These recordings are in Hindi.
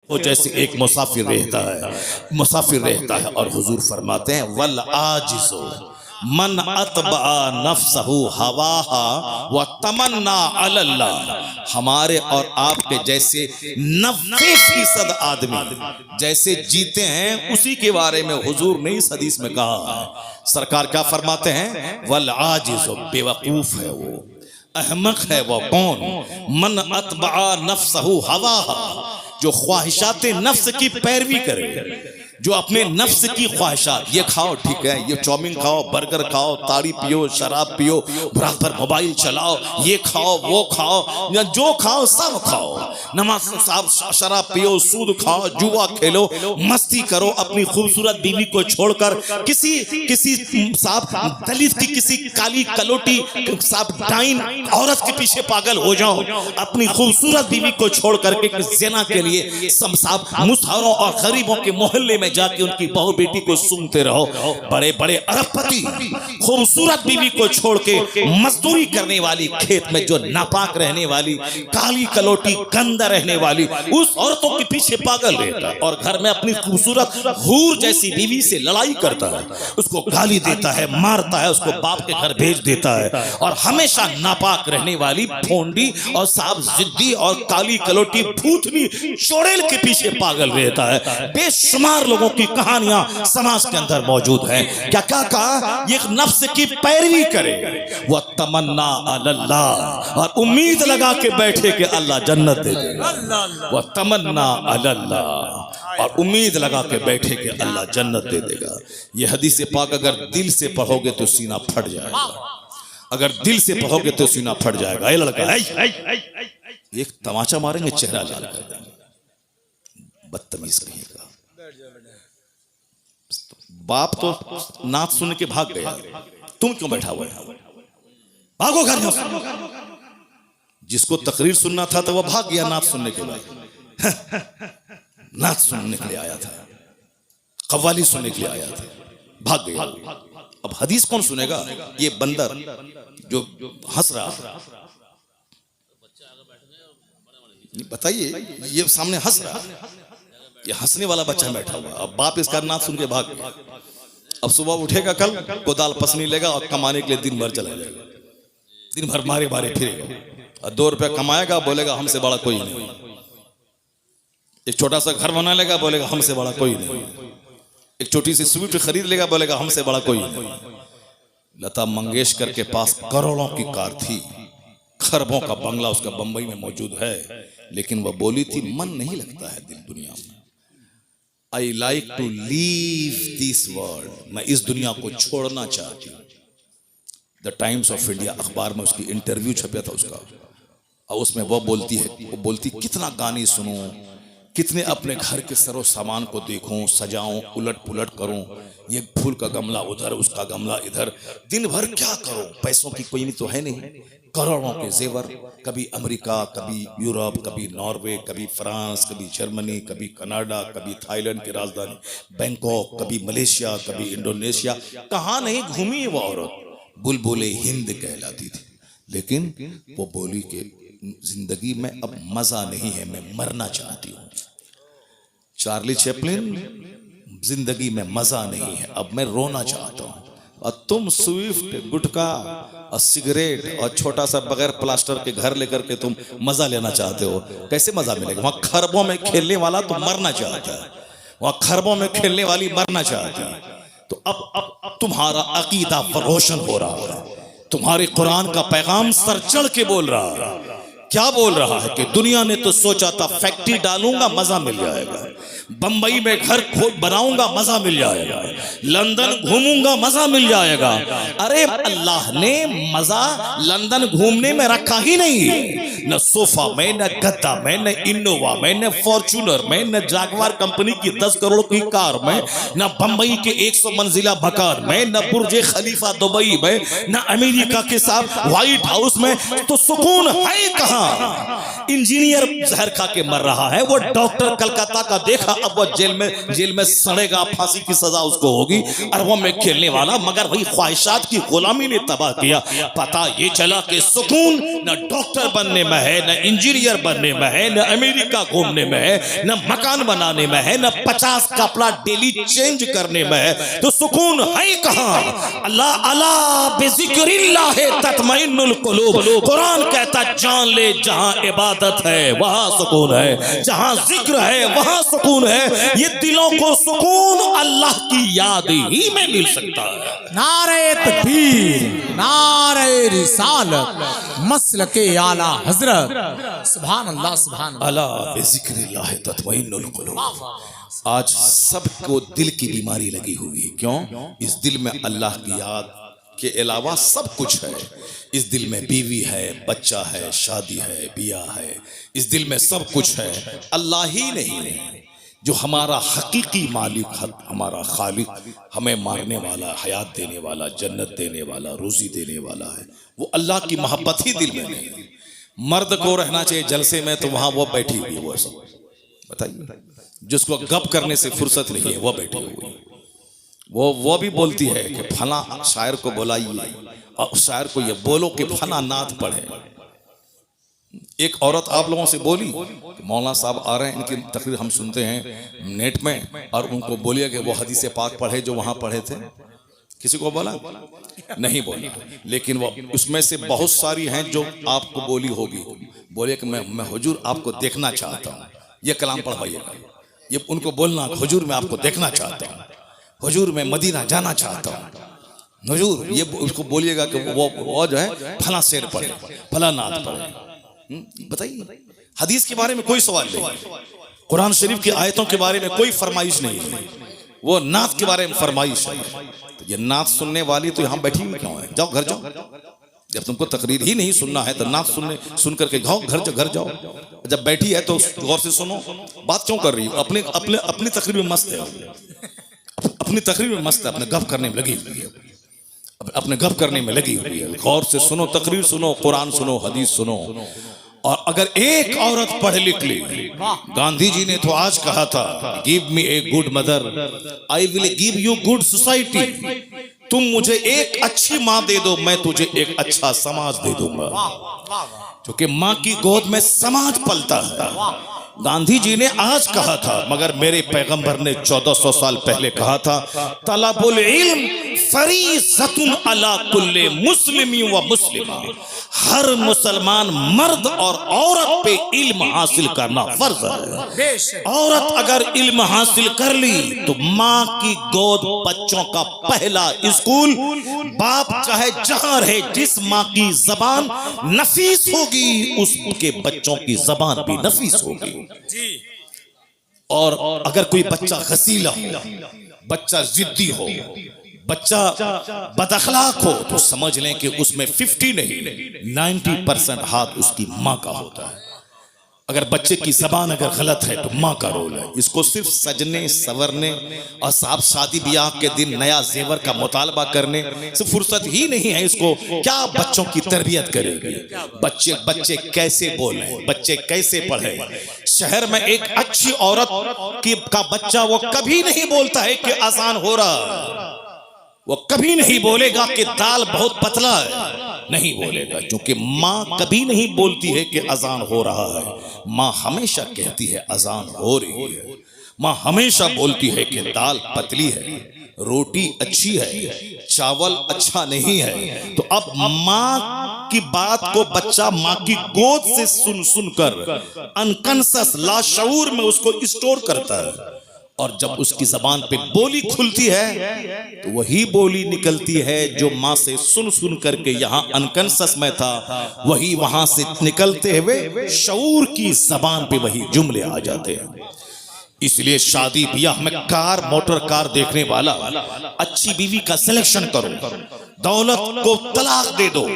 वो जैसे एक मुसाफिर रहता है और हुजूर फरमाते हैं वल आजिज़ो मन अतबा नफ्सहु हवाहा व तमन्ना अलल्लाह। हमारे और आपके जैसे 90% आदमी जैसे जीते हैं उसी के बारे में हुजूर ने इस हदीस में कहा है। सरकार क्या फरमाते हैं? वल आजिज़ो, बेवकूफ है वो, अहमक है वो कौन? मन अतबा नफ्सहु हवाहा, जो ख्वाहिशात नफ्स की पैरवी करे, जो अपने नफ्स की ख्वाहिशात, ये खाओ ठीक है, ये चाउमीन खाओ, बर्गर खाओ, ताड़ी पियो, शराब पियो, बराबर मोबाइल चलाओ, ये खाओ वो खाओ, या जो खाओ सब खाओ, नमाज साहब शराब पियो, सूद खाओ, जुआ खेलो, मस्ती करो, अपनी खूबसूरत बीवी को छोड़कर किसी साहब दलित की किसी काली कलोटी साहब डाइन औरत के पीछे पागल हो जाओ, अपनी खूबसूरत बीवी को छोड़ करके ज़िना के लिए साहब मुसहरों और गरीबों के मोहल्ले में जाके उनकी बहू बेटी को सुनते रहो। बड़े बड़े अरबपति खूबसूरत बीवी को छोड़ के मजदूरी करने वाली, खेत में जो नापाक रहने वाली, काली कलोटी गंदा रहने वाली, उस औरतों के पीछे पागल रहता है और घर में अपनी खूबसूरत हूर जैसी बीवी से लड़ाई करता है, उसको गाली देता है, मारता है, उसको बाप के घर भेज देता है, और हमेशा नापाक रहने वाली भोंडी और साहब जिद्दी और काली कलोटी भूतनी चोड़ेल के पीछे पागल रहता है। बेशुमार लोगों की कहानियां समाज के अंदर मौजूद हैं। क्या क्या कहा? ये नफ्स की पैरवी करे, वह तमन्ना अल्लाह, और उम्मीद लगा के बैठे कि अल्लाह जन्नत दे देगा, वह तमन्ना अल्लाह, और उम्मीद लगा के बैठे कि अल्लाह जन्नत दे देगा। ये हदीस पाक अगर दिल से पढ़ोगे तो सीना फट जाएगा, अगर दिल से पढ़ोगे तो सीना फट जाएगा। ये लड़का एक तमाचा मारेंगे, चेहरा लाल कर देंगे, बदतमीज कहेगा। बाप तो नात सुन के भाग गया, तुम क्यों बैठा हुआ है? भागो घर में। जिसको तकरीर सुनना था तो वह भाग गया नात सुनने के बाद। नात सुनने के लिए आया था, कव्वाली सुनने के लिए आया था, भाग गया। अब हदीस कौन सुनेगा? ये बंदर जो हंस रहा, बताइए, ये सामने हंस रहा, ये हंसने वाला बच्चा बैठा हुआ। अब बाप इसका नात सुन के भाग गया। अब सुबह उठेगा, कल कोदाल पसनी लेगा और कमाने के लिए दिन भर चला जाएगा, दिन भर मारे मारे फिरेगा, और 2 रुपया कमाएगा, बोलेगा हमसे बड़ा कोई नहीं। एक छोटा सा घर बना लेगा, बोलेगा हमसे बड़ा कोई नहीं। एक छोटी सी स्विफ्ट खरीद लेगा, बोलेगा हमसे बड़ा कोई नहीं। लता मंगेशकर के पास करोड़ों की कार थी, खरबों का बंगला उसका बंबई में मौजूद है, लेकिन वह बोली थी मन नहीं लगता है दिल दुनिया में। I like to leave this world, मैं इस दुनिया को छोड़ना चाहती हूँ। द टाइम्स ऑफ इंडिया अखबार में उसकी इंटरव्यू छपा था उसका, और उसमें वो बोलती कितना गाने सुनूं, कितने अपने घर के सरो सामान को देखूं, सजाऊं, उलट पुलट करूं, ये फूल का गमला उधर, उसका गमला इधर, दिन भर क्या करूं, पैसों की कोई नहीं तो है नहीं, करोड़ों के जेवर, कभी अमेरिका, कभी यूरोप, कभी नॉर्वे, कभी फ्रांस, कभी जर्मनी, कभी कनाडा, कभी थाईलैंड की राजधानी बैंकॉक, कभी मलेशिया, कभी इंडोनेशिया, कहाँ नहीं घूमी वो औरत। बुलबुले हिंद कहलाती थी, लेकिन वो बोली कि जिंदगी में अब मजा नहीं है, मैं मरना चाहती हूँ। चार्ली चैपलिन, जिंदगी में मजा नहीं है, अब मैं रोना चाहता हूँ। और तुम स्विफ्ट, गुटखा और सिगरेट और छोटा सा बगैर प्लास्टर के घर लेकर के तुम मजा लेना चाहते हो, कैसे मजा मिलेगा? वहां खरबों में खेलने वाला तो मरना चाहता है, वहां खरबों में खेलने वाली मरना चाहती है। तो अब तुम्हारा अकीदा रोशन हो रहा है, तुम्हारे कुरान का पैगाम सर चढ़ के बोल रहा है। क्या बोल रहा है कि दुनिया ने तो सोचा था फैक्ट्री डालूंगा मजा मिल जाएगा, बंबई में घर बनाऊंगा मजा मिल जाएगा, लंदन घूमूंगा मजा मिल जाएगा। अरे अल्लाह ने मजा लंदन घूमने में रखा ही नहीं है, न सोफा में, न गद्दा में, न इनोवा में, न फॉर्च्यूनर में, न जागवार कंपनी की 10 करोड़ की कार में, न बंबई के 100 मंजिला मकान में, न बुर्ज खलीफा दुबई में, न अमेरिका के साथ व्हाइट हाउस में। तो सुकून है कहां? इंजीनियर जहर खा के मर रहा है, वो डॉक्टर कलकत्ता का देखा अब वो जेल में सड़ेगा, फांसी की सजा उसको होगी, अरबों में खेलने वाला, मगर वही ख्वाहिशात की गुलामी ने तबाह किया। पता ये चला कि सुकून न डॉक्टर बनने में है, न इंजीनियर बनने में है, न अमेरिका घूमने में है, न मकान बनाने में है, न 50 कपड़ा डेली चेंज करने में है। तो सुकून है कहां? अल्लाह अला बिज़िक्रिल्लाह तत्मइन्नुल कुलूब। कुरान कहता जान ले जहां इबादत है वहां सुकून है, जहां जिक्र है वहां सुकून है। ये दिलों को सुकून अल्लाह की याद ही में मिल सकता है। नारे तकबीर, नारे रिसालत, मसलके आला हजरत। सुभान अल्लाह, सुभान अल्लाह। अला बिज़िक्रिल्लाह तत्मइन्नुल कुलूब। आज सबको दिल की बीमारी लगी हुई है। क्यों? इस दिल में अल्लाह की याद के अलावा सब कुछ है। इस दिल में बीवी है, बच्चा है, शादी है, बियाह है, इस दिल में सब कुछ है। अल्लाह ही नहीं है जो हमारा हकीकी मालिक, हमारा खालिक, हमें मारने वाला, हयात देने वाला, जन्नत देने वाला, रोजी देने वाला है। वो अल्लाह की मोहब्बत ही दिल में नहीं है। मर्द को रहना चाहिए जलसे में, तो वहां वो बैठी हुई है। वो सब बताइए, जिसको गप करने से फुर्सत नहीं है वो बैठी हुई है। वो भी बोलती है कि फला शायर को बुलाइए और शायर को ये बोलो कि फला नात पढ़े। एक औरत आप लोगों से बोली कि मौलाना साहब आ रहे हैं, इनकी तकरीर हम सुनते हैं नेट में, और उनको बोलिए कि वो हदीस पाक पढ़े जो वहां पढ़े थे। किसी को बोला? नहीं बोला। लेकिन वो उसमें से बहुत सारी हैं जो आपको बोली होगी। बोले कि मैं हुजूर आपको देखना चाहता हूँ, ये कलाम पढ़वाइएगा। ये उनको बोलना हुजूर मैं आपको देखना चाहता हूँ, हुजूर मैं मदीना जाना चाहता हूँ, हुजूर ये उसको बोलिएगा कि वो जो है फला शेर पढ़े, फला नात पढ़े। बताइए, हदीस के बारे में कोई सवाल नहीं, कुरान शरीफ की आयतों के बारे में कोई फरमाइश नहीं है, वो नात के बारे में फरमाइश है। तो ये नात सुनने वाली तो यहाँ बैठी हुई क्यों है? जाओ घर जाओ। जब तुमको तकरीर ही नहीं सुनना है तो नात सुन करके जाओ घर जाओ। जब बैठी है तो गौर से सुनो। बात क्यों कर रही हो? अपनी तकरीर में मस्त है, अपनी तकरीर में मस्त है, अपने गप करने में लगी हुई है, अपने गप करने में लगी हुई है। गौर से सुनो, तकरीर सुनो, कुरान सुनो, हदीस सुनो। और अगर एक औरत पढ़ लिख ली, गांधी जी ने तो आज कहा था, give me a good mother, I will give you good society. तुम मुझे एक अच्छी माँ दे दो, मैं तुझे एक अच्छा समाज दे दूंगा। क्योंकि माँ की गोद में समाज पलता है। गांधी जी ने आज कहा था, मगर मेरे पैगंबर ने 1400 साल पहले कहा था, तलबुल इल्म फरीज़तुन अला कुल्ले मुस्लिमी व मुस्लिमा। हर मुसलमान मर्द और औरत पे इल्म हासिल करना फर्ज है। औरत अगर इल्म हासिल कर ली तो माँ की गोद बच्चों का पहला स्कूल। बाप चाहे जहां रहे, जिस माँ की जबान नफीस होगी उसके बच्चों की जबान भी नफीस होगी। और अगर कोई बच्चा गसीला हो, बच्चा जिद्दी हो, बच्चा बदअखलाक हो, तो समझ लें कि उसमें 50 नहीं 90% हाथ उसकी माँ का होता है। अगर बच्चे की जबान अगर गलत है तो माँ का रोल है। इसको सिर्फ सजने संवरने और साहब शादी ब्याह के दिन नया जेवर का मुतालबा करने से फुर्सत ही नहीं है। इसको क्या बच्चों की तरबियत करेगी? बच्चे कैसे बोले, बच्चे कैसे पढ़े? शहर में एक अच्छी औरत का बच्चा वो कभी नहीं बोलता है कि आसान हो रहा, वो कभी नहीं बोलेगा कि दाल बहुत पतला है, नहीं बोलेगा। क्योंकि माँ कभी नहीं बोलती है कि अजान हो रहा है, माँ हमेशा कहती है अजान हो रही है। माँ हमेशा बोलती है कि दाल पतली है, रोटी अच्छी है, चावल अच्छा नहीं है। तो अब माँ की बात को बच्चा माँ की गोद से सुन कर अनकंसस लाशऊर में उसको स्टोर करता है। और जब उसकी जबान पे बोली खुलती है तो वही बोली निकलती है जो माँ से सुन करके यहाँ अनकंसस में था, वही वहां से निकलते हुए शऊर की जबान पे वही जुमले आ जाते हैं। इसलिए शादी ब्याह में कार मोटर कार देखने वाला अच्छी बीवी का सिलेक्शन करो, दौलत को तलाक दे दो,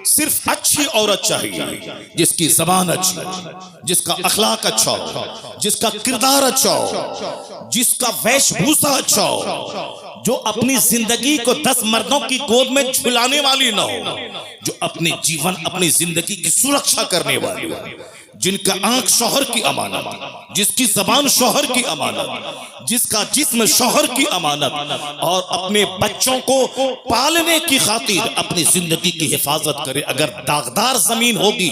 सिर्फ अच्छी औरत चाहिए जिसकी जबान अच्छी हो, जिसका अखलाक अच्छा हो, जिसका किरदार अच्छा हो, जिसका वेशभूषा अच्छा हो, जो अपनी जिंदगी को 10 मर्दों की गोद में झुलाने वाली ना हो, जो अपनी जिंदगी की सुरक्षा करने वाली हो, जिनका आंख शौहर की अमानत, जिसकी जबान शौहर की अमानत, जिसका जिस्म शौहर की अमानत, और अपने बच्चों को पालने की खातिर अपनी जिंदगी की हिफाजत करे। अगर दागदार जमीन होगी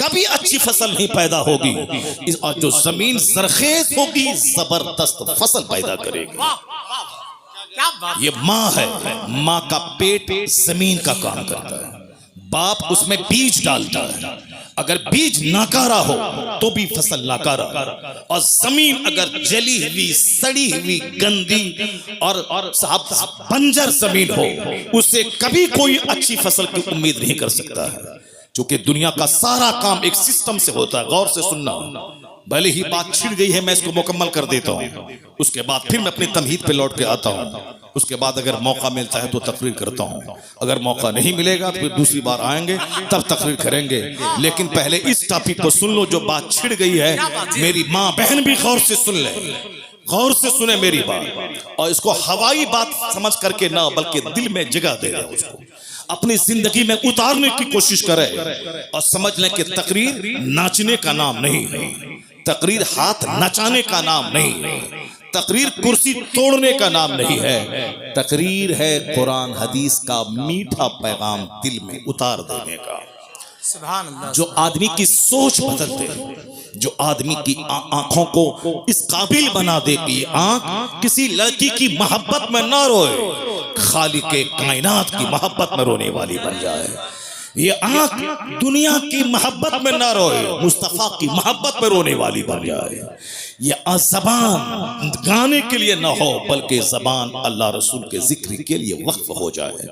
कभी अच्छी फसल नहीं पैदा होगी, और जो जमीन जरखेज होगी जबरदस्त फसल पैदा करेगी। ये माँ है, माँ का पेट जमीन का काम करता है, बाप उसमें बीज डालता है। अगर बीज नाकारा हो तो भी फसल नाकारा, और जमीन अगर जली हुई, सड़ी हुई, गंदी और बंजर जमीन हो, उससे कभी कोई अच्छी फसल की उम्मीद नहीं कर सकता है। क्योंकि दुनिया का सारा काम एक सिस्टम से होता है। गौर से सुनना, भले ही बात छिड़ गई है, मैं इसको मुकम्मल कर देता हूँ, उसके बाद फिर मैं अपनी तमहीद पे लौट के आता हूँ। उसके बाद अगर मौका मिलता है तो तकरीर करता हूँ, अगर मौका नहीं मिलेगा तो फिर दूसरी बार आएंगे तब तकरीर करेंगे। लेकिन पहले इस टॉपिक को सुन लो, जो बात छिड़ गई है। मेरी माँ बहन भी गौर से सुन ले, गौर से सुने मेरी बात, और इसको हवाई बात समझ करके ना, बल्कि दिल में जगह दे रहे, उसको अपनी जिंदगी में उतारने की कोशिश करे, और समझ लें कि तकरीर नाचने का नाम नहीं है, तकरीर हाथ नचाने का नाम नहीं है, तकरीर कुर्सी तोड़ने का नाम नहीं है। तकरीर है कुरान हदीस का मीठा पैगाम दिल में उतार देने का, जो आदमी की सोच बदल दे, जो आदमी की आंखों को इस काबिल बना दे कि आंख किसी लड़की की मोहब्बत में ना रोए, खालिके कायनात की मोहब्बत में रोने वाली बन जाए। ये आंख दुनिया की मोहब्बत में ना रोए, मुस्तफा की मोहब्बत में रोने वाली बन जाए। ये जबान गाने के लिए ना हो, बल्कि जबान अल्लाह रसूल के जिक्र के लिए वक्फ हो जाए।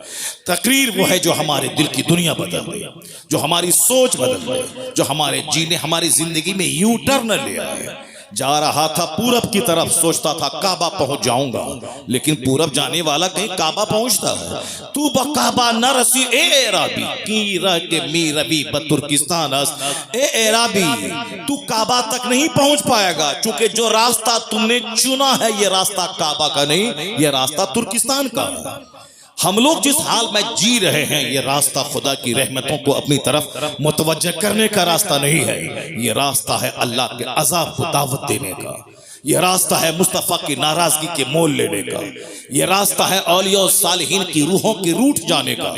तकरीर वो है जो हमारे दिल की दुनिया बदल दे, जो हमारी सोच बदल दे, जो हमारे जीने, हमारी जिंदगी में यू टर्न ले आए। जा रहा था पूरब की तरफ, सोचता था काबा पहुंच जाऊंगा, लेकिन पूरब जाने वाला कहीं काबा पहुंचता है। तू बकाबा न रसी ए एराबी की रह के मी रबी बतुर्किस्तान अस, ए एराबी तू काबा तक नहीं पहुंच पाएगा, क्योंकि जो रास्ता तुमने चुना है ये रास्ता काबा का नहीं, ये रास्ता तुर्किस्तान का है। हम लोग जिस हाल में जी रहे हैं, ये रास्ता खुदा की रहमतों को अपनी तरफ मुतवज्जह करने का रास्ता नहीं है, ये रास्ता है अल्लाह के अजाब को दावत देने का, ये रास्ता है मुस्तफ़ा की नाराजगी के मोल लेने का, ये रास्ता है औलिया और सालिहीन की रूहों के रूठ जाने का,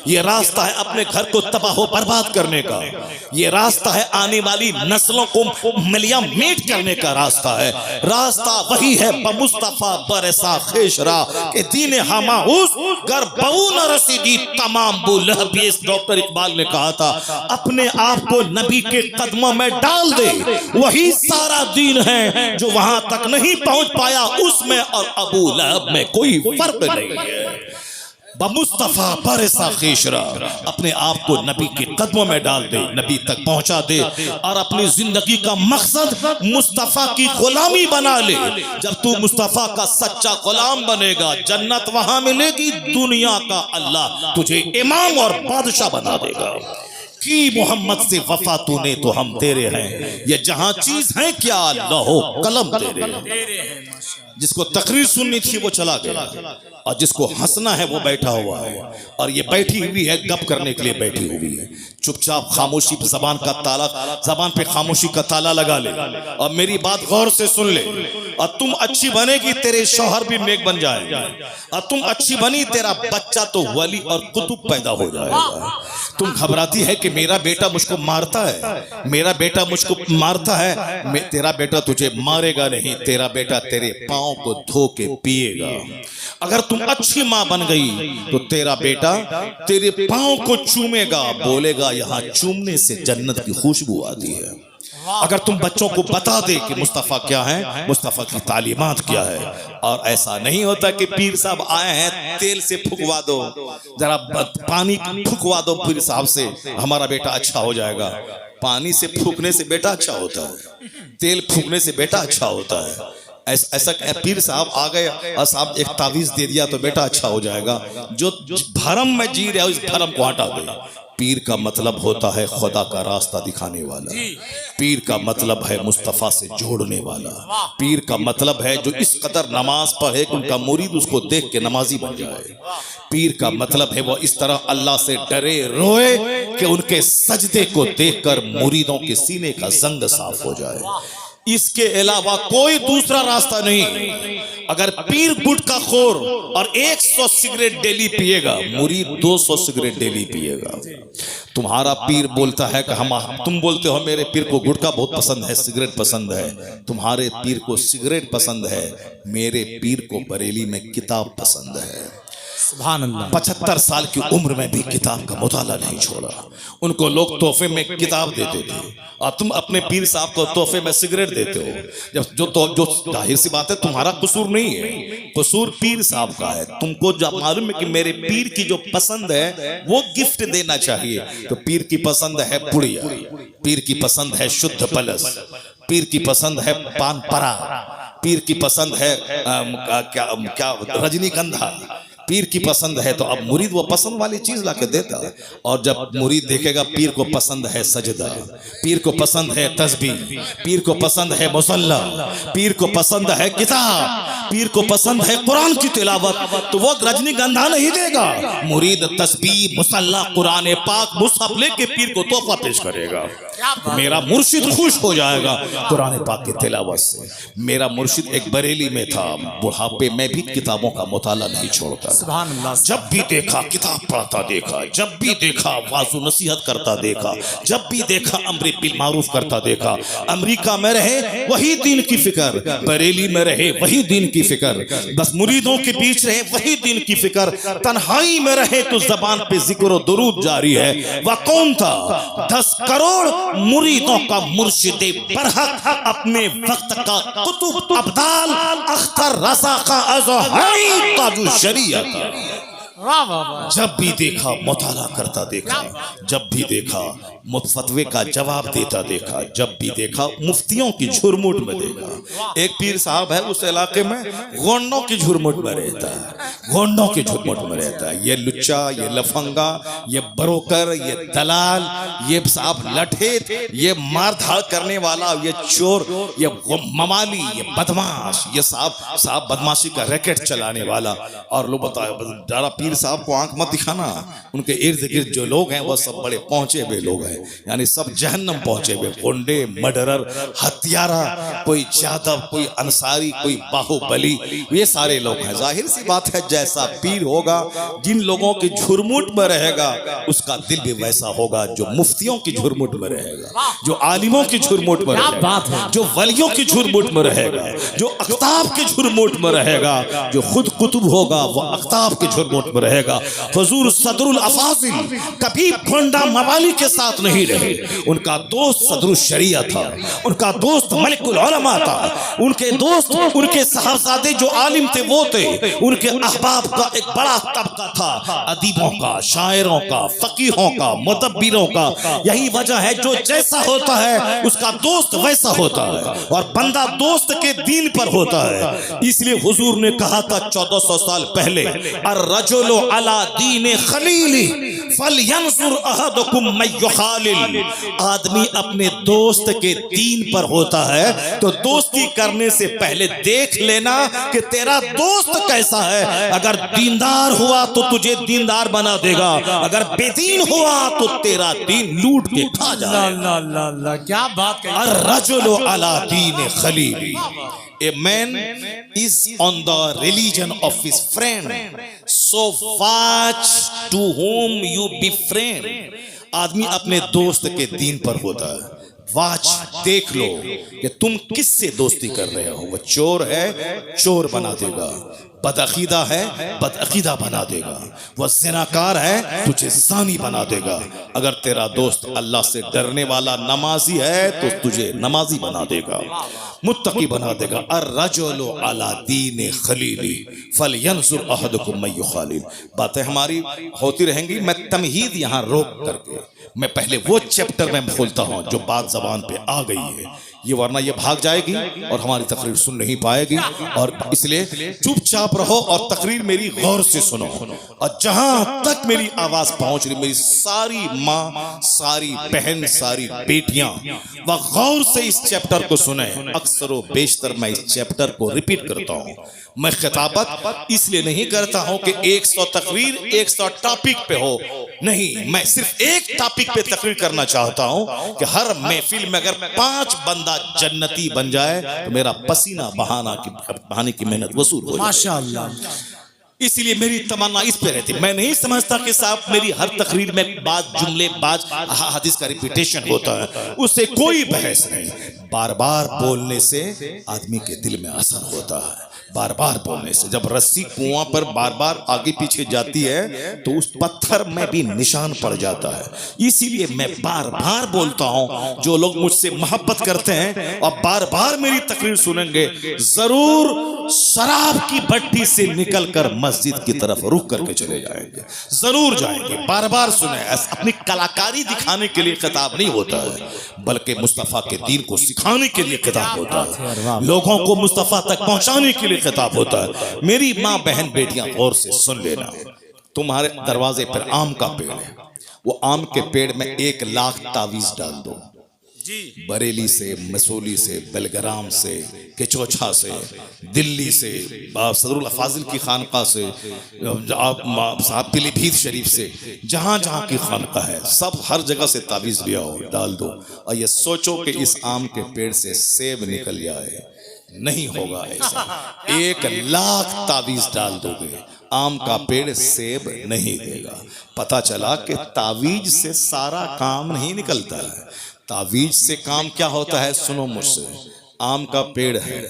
ये रास्ता है अपने घर को तबाह बर्बाद करने का, ये रास्ता है आने वाली नस्लों को मिलिया मीट करने का रास्ता है। रास्ता वही है बमुस्तफा बरसा खेशरा के दीन हमा उस घर बहु न रसीदी तमाम बुलहब। डॉक्टर इकबाल ने कहा था, अपने आप को नबी के कदमों में डाल दे, वही सारा दीन है। जो वहां तक नहीं पहुंच पाया उसमें और अबू लहब में कोई फर्क नहीं है। बमुस्तफा बरसा खेशरा, अपने आप को नबी के कदमों में डाल दे, नबी तक पहुंचा दे, और अपनी जिंदगी का मकसद मुस्तफा की गुलामी बना ले। जब तू मुस्तफा का सच्चा गुलाम बनेगा, जन्नत वहां मिलेगी, दुनिया का अल्लाह तुझे इमाम और बादशाह बना देगा। कि मोहम्मद से वफा तूने तो हम तेरे हैं, ये जहां चीज है क्या लहो कलम तेरे हैं। जिसको तकरीर सुननी थी वो चला गया, और जिसको हंसना है वो बैठा हुआ है, और ये बैठी हुई है गप करने के लिए बैठी हुई है। चुपचाप खामोशी पे जबान का ताला, जबान पे खामोशी का ताला लगा ले, और मेरी बात गौर से सुन ले। और तुम अच्छी बनेगी, तेरे शौहर भी नेक बन जाएगा, और तुम अच्छी बनी, तेरा बच्चा तो वली और कुतुब पैदा हो जाएगा। तुम घबराती है कि मेरा बेटा मुझको मारता है, मेरा बेटा मुझको मारता है, तेरा बेटा तुझे मारेगा नहीं, तेरा बेटा तेरे पाँव को धो के पिएगा। अगर तुम अच्छी माँ बन गई तो तेरा बेटा तेरे पाँव को चूमेगा, बोलेगा यहाँ चूमने से जन्नत की खुशबू आती है। अगर तुम बच्चों को बता दे कि मुस्तफ़ा क्या है, मुस्तफ़ा की तालीमात क्या है, और ऐसा नहीं होता कि पीर साहब आए हैं तेल से फुकवा दो, जरा पानी फुकवा दो पीर साहब से, हमारा बेटा अच्छा हो जाएगा। पानी से फूकने से बेटा अच्छा होता है, तेल फूकने से बेटा अच्छा होता है। ऐसा पीर साहब आ गए और साहब एक तावीज दे दिया तो बेटा अच्छा हो जाएगा। जो भरम में जी रहे हो इस भरम को हटा दो। पीर का मतलब होता है खुदा का रास्ता दिखाने वाला, पीर का मतलब है मुस्तफ़ा से जोड़ने वाला, पीर का मतलब है जो इस कदर नमाज पढ़े कि उनका मुरीद उसको देख के नमाजी बन जाए। पीर का मतलब है वो इस तरह अल्लाह से डरे रोए कि उनके सजदे को देखकर मुरीदों के सीने का जंग साफ हो जाए। इसके अलावा कोई दूसरा रास्ता नहीं। अगर पीर गुटखा खोर और 100 सिगरेट डेली पिएगा, मुरीद 200 सिगरेट डेली पिएगा। तुम्हारा पीर बोलता है कि तुम बोलते हो मेरे पीर को गुटखा बहुत पसंद है, सिगरेट पसंद है। तुम्हारे पीर को सिगरेट पसंद है, मेरे पीर को बरेली में किताब पसंद है। सुभान अल्लाह। 75 साल की उम्र में भी किताब का मुताला नहीं छोड़ा। उनको लोग तोहफे में किताब देते थे और तुम अपने पीर साहब को तोहफे में सिगरेट देते हो। जो जाहिर सी बात है तुम्हारा कसूर नहीं है, कसूर पीर साहब का है। तुमको जब मालूम है कि मेरे पीर की जो पसंद है वो गिफ्ट देना चाहिए, तो पीर की पसंद है पुड़िया, पीर की पसंद है शुद्ध पलस, पीर की पसंद है पान परा, पीर की पसंद है क्या रजनीगंधा, पीर की पसंद है। तो अब मुरीद वो पसंद वाली चीज लाके देता है। और जब मुरीद देखेगा पीर को पसंद है सजदा, पीर को पसंद है तस्बीह, पीर को पसंद है मुसल्ला, पीर को पसंद है किताब, पीर को पसंद है कुरान की तिलावत, तो वो रजनीगंधा नहीं देगा। मुरीद तस्बीह, मुसल्ला, कुरान पाक, मुसहफ लेके पीर को तोहफा पेश करेगा। मेरा मुर्शिद खुश हो जाएगा कुरान पाक की तिलावत से। मेरा मुर्शिद एक बरेली में था, बुढ़ापे में भी किताबों का मुताला नहीं छोड़ता। जब भी देखा किताब पढ़ता देखा, जब भी देखा वाज़ो नसीहत करता देखा, जब भी देखा अम्र बिल मारूफ करता देखा। अमेरिका में रहे वही दीन की फिक्र, बरेली में रहे वही दीन की फिक्र, बस मुरीदों के बीच रहे वही दीन की फिक्र। तन्हाई में रहे तो जबान पे जिक्र और दुरूद जारी है। वह कौन था? 10 करोड़ मुरीदों का मुर्शिदे बरहक, अपने वक्त का कुतुब अब्दाल, अख्तर रज़ा का अज़हरी ताजु शरीयत। जब भी देखा मुताला करता देखा, जब भी देखा फतवे का जवाब देता देखा, जब भी देखा मुफ्तियों की झुरमुट में देखा। एक पीर साहब है उस इलाके में, गोंडों की झुरमुट में रहता है, गोंडों की झुरमुट में रहता है। ये लुच्चा, ये लफंगा, ये बरोकर, ये दलाल, ये साहब लठेत, ये मारधाड़ करने वाला, ये चोर, ये ममाली, ये बदमाश, ये साहब बदमाशी का रैकेट चलाने वाला। और लोग बताया पीर साहब को आंख मत दिखाना, उनके इर्द गिर्द जो लोग हैं वो सब बड़े पहुंचे हुए लोग हैं, यानी सब जहन्नम पहुंचे हुए, गुंडे, मर्डरर, हत्यारा, कोई जादव, कोई अंसारी, कोई बाहुबली, ये सारे लोग हैं। जाहिर सी बात है जैसा पीर होगा, जिन लोगों की झुरमुट में रहेगा उसका दिल भी वैसा होगा जो मुफ्तियों की झुरमुट में रहेगा, जो आलिमों की झुरमुट में रहेगा, जो वलियों की झुरमुट में रहेगा, जो अख्ताब की झुरमुट में रहेगा, जो खुद कुतुब होगा वो अख्ताब की झुरमुट में रहेगा। हुजूर सदरुल अफाजिल कभी गोंडा मवाली के साथ नहीं रहे। उनका दोस्त सदरुल शरिया था, उनका दोस्त मलिकुल उलमा था, उनके दोस्त, उनके साहबजादे जो आलिम थे वो थे। उनके अहबाब का एक बड़ा तबका था, अदीबों का, शायरों का, फकीहों का, मुतब्बिरों का। यही वजह है जो जैसा होता है उसका दोस्त वैसा होता है, और बंदा दोस्त के दीन पर होता है। इसलिए हुजूर ने कहा था 1400 साल पहले, अर्रजुलु अला दीन खलीली फलयंजुर अहदुकुम मन युखालिल। आदमी अपने दोस्त के दीन पर होता है, तो दोस्ती करने से पहले देख लेना कि तेरा दोस्त कैसा है। अगर दीनदार हुआ तो तुझे दीनदार बना देगा, अगर बेदीन हुआ तो तेरा दीन लूट के खा जाएगा। क्या बात कही। अर्रजुलु अला दीन Khalili. A man is on the religion of his friend, so watch to whom you befriend. आदमी अपने दोस्त के दीन पर होता है। वाच, देख लो कि तुम किससे दोस्ती कर रहे हो। वो चोर है, चोर बना देगा, बदअकीदा है, बदअकीदा बना देगा, वह ज़िनाकार है, तुझे ज़ानी बना देगा। अगर तेरा दोस्त अल्लाह से डरने वाला नमाजी है तो तुझे नमाजी बना देगा, मुत्तकी बना देगा। अर्रजुलु अला दीन खलीली फलयंजुर अहदुकुम मन युखालिल। बातें हमारी होती रहेंगी, मैं तमहीद यहाँ रोक करके मैं पहले वो चैप्टर में खोलता हूँ जो बात जबान पे आ गई है, ये वरना ये भाग जाएगी और हमारी तकरीर सुन नहीं पाएगी। और इसलिए चुपचाप रहो और तकरीर मेरी गौर से सुनो, और जहां तक मेरी आवाज पहुंच रही, मेरी सारी माँ, सारी बहन, सारी बेटियां वह गौर से इस चैप्टर को सुने। अक्सर व बेशतर मैं इस चैप्टर को रिपीट करता हूं। मैं खिताबत इसलिए नहीं करता हूं कि 100 तकरीर 100 टॉपिक पे हो, नहीं, मैं सिर्फ एक टॉपिक पे तकरीर करना चाहता हूं कि हर महफिल में अगर 5 बंदा जन्नती बन जाए तो मेरा पसीना बहाने की मेहनत वसूल हो जाए। माशाअल्लाह। इसलिए मेरी तमन्ना इस पे रहती। मैं नहीं समझता कि साहब मेरी हर तकरीर में बात जुमले बाज हदीस का रिपीटेशन होता है, उससे कोई बहस नहीं। बार बार बोलने से आदमी के दिल में असर होता है, बार बार बोलने से। जब रस्सी कुआं पर बार बार आगे पीछे जाती है तो उस पत्थर में भी निशान पड़ जाता है। इसीलिए मैं बार बार बोलता हूं, जो लोग मुझसे मोहब्बत करते हैं और बार बार मेरी तकरीर सुनेंगे, जरूर शराब की भट्टी से निकलकर मस्जिद की तरफ रुख करके चले जाएंगे, जरूर जाएंगे। बार बार सुने, अपनी कलाकारी दिखाने के लिए खिताब नहीं होता है, बल्कि मुस्तफा के दीन को सिखाने के लिए खिताब होता है, लोगों को मुस्तफा तक पहुंचाने के लिए खिताब होता है। मेरी माँ बहन बेटियां गौर से सुन लेना, तुम्हारे दरवाजे पर आम का पेड़ है, वो आम के पेड़ में 1 लाख तावीज डाल दो, बरेली से, मसूली से, बेलग्राम से, केचोछा से, दिल्ली से, सदरुल अफाजिल की खानका से, आप पीलीभीत शरीफ से, जहां जहां की खानका है, सब हर जगह से तावीज लिया हो, डाल दो, और ये सोचो कि इस आम के पेड़ से सेब निकल जाए। नहीं होगा ऐसा। 1 लाख तावीज डाल दोगे, आम का पेड़ सेब नहीं देगा। पता चला कि तावीज से सारा काम नहीं निकलता है। तावीज से काम क्या होता है, सुनो मुझसे। आम का पेड़ है,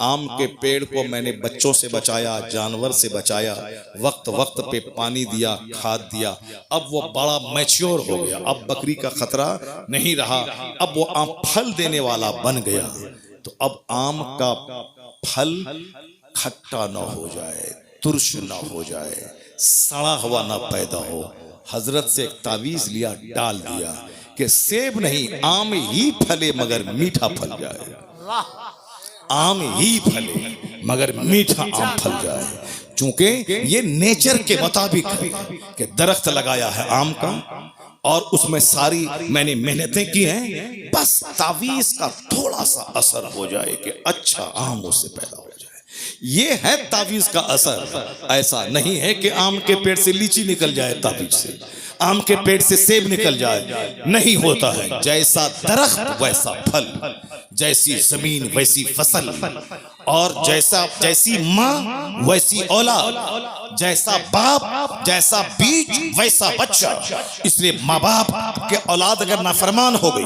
आम के पेड़ को मैंने बच्चों से बचाया, जानवर से बचाया, वक्त वक्त पे पानी दिया, खाद दिया, अब वो बड़ा मैच्योर हो गया, अब बकरी का खतरा नहीं रहा, अब वो आम फल देने वाला बन गया। तो अब आम का फल खट्टा ना हो जाए, तुर्श ना हो जाए, सड़ा हुआ ना पैदा हो। हजरत से एक तावीज लिया, डाल दिया कि सेब नहीं, आम ही फले मगर मीठा फल जाए, आम ही फले मगर मीठा आम फल जाए। चूंकि ये नेचर के मुताबिक है कि दरख्त लगाया है आम का और उसमें सारी मैंने मेहनतें की हैं, बस तावीज का थोड़ा सा असर हो जाए कि अच्छा आम उससे पैदा हो जाए। ये है तावीज का असर। ऐसा नहीं है कि आम के पेड़ से लीची निकल जाए, तावीज से आम के पेड़ से सेब निकल जाए, नहीं होता है। जैसा दरख्त वैसा फल, जैसी जमीन वैसी फसल, और जैसी माँ वैसी औलाद, जैसा बाप जैसा बीज वैसा बच्चा। इसलिए माँ बाप के औलाद अगर नाफरमान हो गई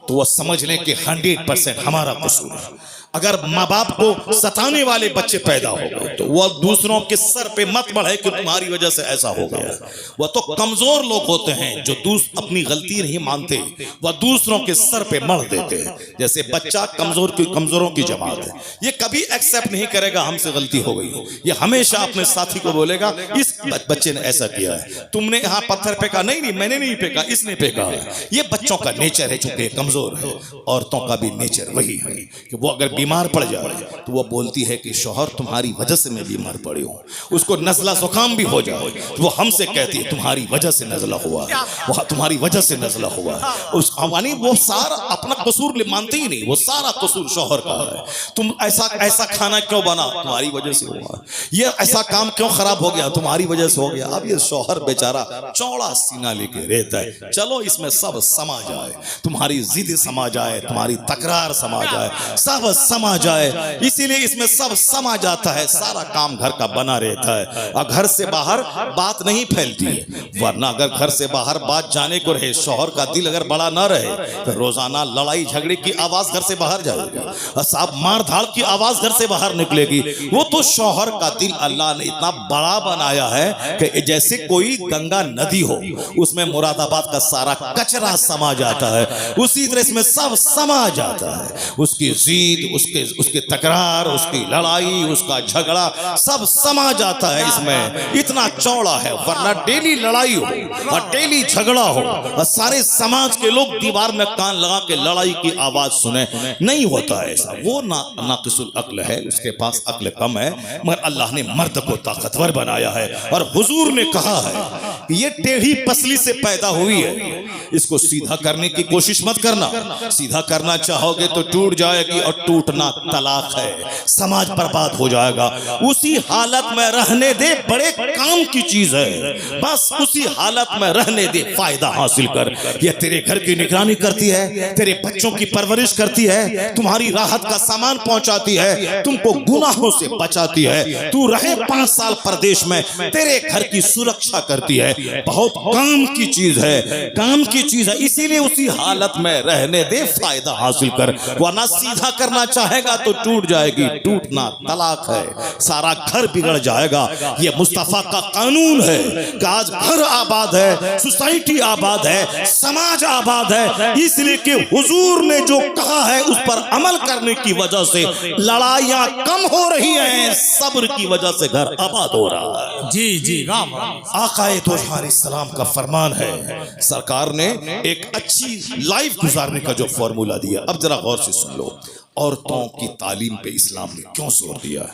तो वह समझ लें कि 100% हमारा कसूर है। अगर माँ बाप को सताने वाले बच्चे पैदा हो गए तो वह दूसरों के सर पे मत बढ़े कि तुम्हारी वजह से ऐसा हो गया। वह तो कमजोर लोग होते हैं जो अपनी गलती नहीं मानते, वह दूसरों के सर पे मढ़ देते हैं। जैसे बच्चा कमजोरों की जमात है, ये कभी एक्सेप्ट नहीं करेगा हमसे गलती हो गई, ये हमेशा अपने साथी को बोलेगा इस बच्चे ने ऐसा किया है, तुमने यहाँ पत्थर फेंका, नहीं नहीं मैंने नहीं फेंका, इसने फेंका है। ये बच्चों का नेचर है, चूंकि कमजोर है। औरतों का भी नेचर वही है कि वो अगर बीमार पड़ जाए तो वो बोलती है कि शौहर तुम्हारी वजह से मैं बीमार पड़ी हूँ। उसको नज़ला जुकाम भी हो जाए तो वो हमसे कहती है तुम्हारी वजह से नज़ला हुआ है, वो तुम्हारी वजह से नज़ला हुआ है। उस यानी वो सारा अपना कसूर मानते ही नहीं, वो सारा कसूर शौहर का है। तुम ऐसा खाना क्यों बना, तुम्हारी वजह से हुआ। ये ऐसा काम क्यों खराब हो गया, तुम्हारी वजह से हो गया। अब ये शौहर बेचारा चौड़ा सीना लेके रहता है। चलो इसमें सब समा जाए, तुम्हारी जिद समा जाए, तुम्हारी तकरार समा जाए, सब समा जाए। इसीलिए इसमें सब समा जाता है, सारा काम घर का बना रहता है और घर से बाहर बात नहीं फैलती है। वरना अगर घर से बाहर बात जाने को रहे, शौहर का दिल अगर बड़ा ना रहे तो रोजाना लड़ाई झगड़े की आवाज घर से बाहर जाएगी, साहब मार धाड़ की आवाज घर से बाहर निकलेगी। वो तो शौहर का दिल अल्लाह ने इतना बड़ा बनाया है कि जैसे कोई गंगा नदी हो, उसमें मुरादाबाद का सारा कचरा समा जाता है, उसी तरह इसमें सब समा जाता है। उसकी जीत, उसके तकरार, उसकी लड़ाई, उसका झगड़ा सब समा जाता है इसमें। इतना चौड़ा है, वरना डेली लड़ाई हो और डेली झगड़ा हो और सारे समाज के लोग दीवार में कान लगा के लड़ाई की आवाज सुने, नहीं होता है ऐसा। वो नाकिसुल अक्ल है, उसके पास अक्ल कम है। मगर अल्लाह ने मर्द को ताकतवर बनाया है और हुजूर ने कहा है कि ये टेढ़ी पसली से पैदा हुई है, इसको सीधा करने की कोशिश मत करना। सीधा करना चाहोगे तो टूट जाएगी, और टूटना तलाक है, समाज बर्बाद हो जाएगा। उसी हालत में रहने दे, बड़े काम की चीज है, बस उसी हालत में रहने दे, फायदा हासिल कर। ये तेरे घर की निगरानी करती है, तेरे बच्चों की परवरिश करती है, तुम्हारी राहत का सामान पहुंचाती है, तुमको गुनाहों से बचाती है। तू रहे 5 साल परदेश में, तेरे घर की सुरक्षा करती है। बहुत काम की चीज है, काम की चीज है, इसीलिए उसी हालत में रहने दे, फायदा हासिल कर। वरना सीधा करना चाहेगा तो टूट जाएगी, टूटना तलाक है, सारा घर बिगड़ जाएगा। ये मुस्तफा का कानून है कि आज घर आबाद है, सोसाइटी आबाद है, समाज आबाद है, इसलिए कि हुजूर ने जो कहा है उस पर अमल करने की वजह से लड़ाइयां कम हो रही हैं, सब्र की वजह से घर आबाद हो रहा है। जी जी आकाए तोहार इस्लाम का फरमान है। सरकार ने एक अच्छी लाइफ गुजारने का जो फॉर्मूला दिया, अब जरा गौर से सुन लो। औरतों की तालीम पे इस्लाम ने क्यों जोर दिया?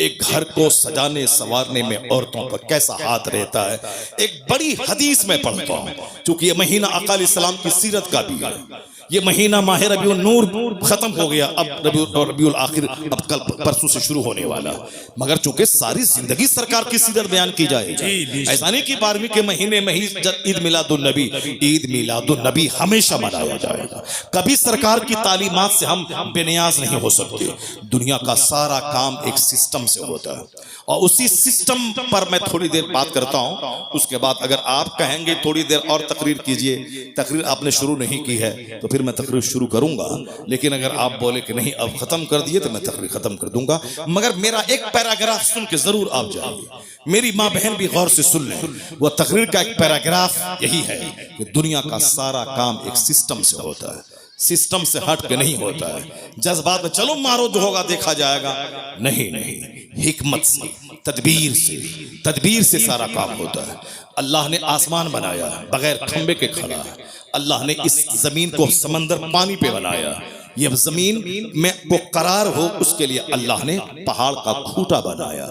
एक घर को सजाने संवारने में औरतों का कैसा हाथ रहता है, एक बड़ी हदीस में पढ़ता हूं, क्योंकि ये महीना अकाल इस्लाम की सीरत का भी है। ये महीना माह रबीउल नूर खत्म हो गया, अब रबीउल आखिर अब कल परसों से शुरू होने वाला, मगर चूंकि सारी जिंदगी सरकार की सीरत बयान की जाएगी। ऐसा नहीं कि 12वीं के महीने में ही ईद मिलादुन नबी हमेशा मनाया जाएगा। कभी सरकार की तालीमात से हम बेनियाज नहीं हो सकते। दुनिया का सारा काम एक सिस्टम से होता है, और उसी सिस्टम पर मैं थोड़ी देर बात करता हूं। उसके बाद अगर आप कहेंगे थोड़ी देर और तकरीर कीजिए, तकरीर आपने शुरू नहीं की है तो फिर मैं तकरीर शुरू करूंगा, लेकिन अगर आप बोले कि नहीं अब खत्म कर दिए तो मैं तकरीर खत्म कर दूंगा। मगर मेरा एक पैराग्राफ सुन के जरूर आप जाइए, मेरी माँ बहन भी गौर से सुन लें। वो तकरीर का एक पैराग्राफ यही है कि दुनिया का सारा काम एक सिस्टम से होता है, सिस्टम से हट के नहीं होता है। जज्बात में चलो मारो जो होगा देखा जाएगा, नहीं नहीं, हिकमत से, तदबीर से सारा काम होता है। अल्लाह ने आसमान बनाया बगैर खंबे के खड़ा है। अल्लाह ने इस जमीन को समंदर पानी पे बनाया, ये जमीन में को करार हो उसके लिए अल्लाह ने पहाड़ का खूंटा बनाया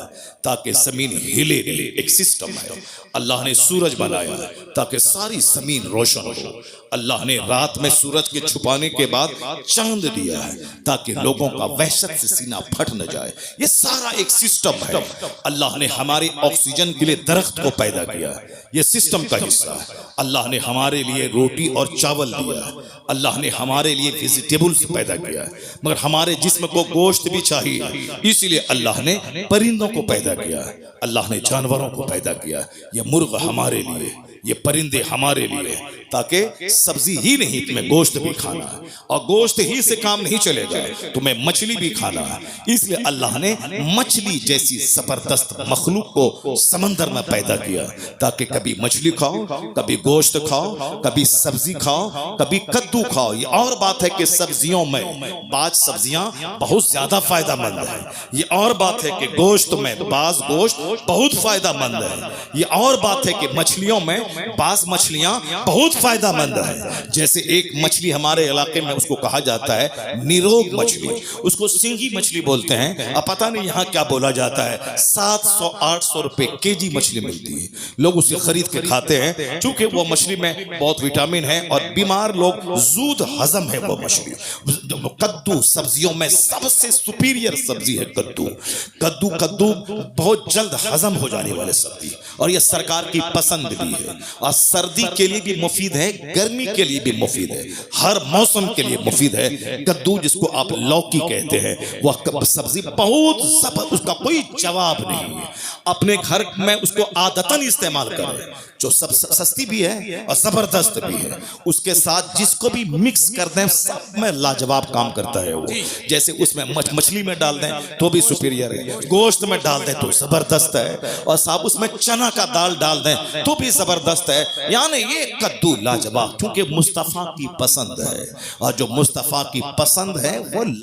ताकि जमीन हिले नहीं, एक सिस्टम है। अल्लाह ने सूरज बनाया ताकि सारी जमीन रोशन हो। अल्लाह ने रात में सूरज के छुपाने के बाद चांद दिया है ताकि लोगों का वहशत से सीना फट न जाए। ये सारा एक सिस्टम है। अल्लाह ने हमारे ऑक्सीजन के लिए दरख्त को पैदा किया, ये सिस्टम का हिस्सा है। अल्लाह ने हमारे लिए रोटी और चावल दिया, अल्लाह ने हमारे लिए वेजिटेबल्स पैदा किया, मगर हमारे जिस्म को गोश्त भी चाहिए, इसलिए अल्लाह ने परिंदों को पैदा किया, अल्लाह ने जानवरों को पैदा किया। ये मुर्ग हमारे लिए, ये परिंदे हमारे लिए, ताकि सब्जी ही नहीं तुम्हें गोश्त भी खाना है, और गोश्त ही से काम नहीं चलेगा, तुम्हें मछली भी खाना है। इसलिए अल्लाह ने मछली जैसी जबरदस्त मखलूक को समंदर में पैदा किया ताकि कभी मछली खाओ, कभी गोश्त खाओ, कभी सब्जी खाओ, कभी कद्दू खाओ। ये और बात है कि सब्जियों में बाज सब्जियां बहुत ज्यादा फायदामंद है, ये और बात है कि गोश्त में बाज गोश्त बहुत फायदामंद है, ये और बात है कि मछलियों में बाज मछलियां बहुत फायदामंद है। जैसे एक मछली हमारे इलाके में उसको कहा जाता है निरोग मछली, उसको सिंगी मछली बोलते हैं। अब पता नहीं यहाँ क्या बोला जाता है, 700-800 रुपए केजी मछली मिलती है, लोग उसे खरीद के खाते हैं क्योंकि वो मछली में बहुत विटामिन है और बीमार लोग जूद हजम है वो मछली। कद्दू सब्जियों में सबसे सुपीरियर सब्जी है कद्दू। कद्दू बहुत जल्द हजम हो जाने वाले सब्जी, और यह सरकार की पसंद भी है, और सर्दी के लिए भी मुफीद है, गर्मी के लिए भी मुफीद है, हर मौसम के लिए मुफीद है। कद्दू जिसको आप लौकी कहते हैं, वह सब्जी बहुत जबरदस्त, उसका कोई जवाब नहीं है। अपने घर में उसको आदतन इस्तेमाल करें, जो सब सस्ती भी है और जबरदस्त भी है। उसके साथ जिसको भी मिक्स कर दें सब में लाजवाब काम करता है वो। जैसे उसमें मछली में डाल दें तो भी सुपीरियर है, गोश्त में डाल दें तो जबरदस्त है, और साथ उसमें चना का दाल डाल दें तो भी जबरदस्त है। यानी ये कद्दू लाजवाब, क्योंकि मुस्तफा की पसंद है, और जो मुस्तफा की पसंद है वो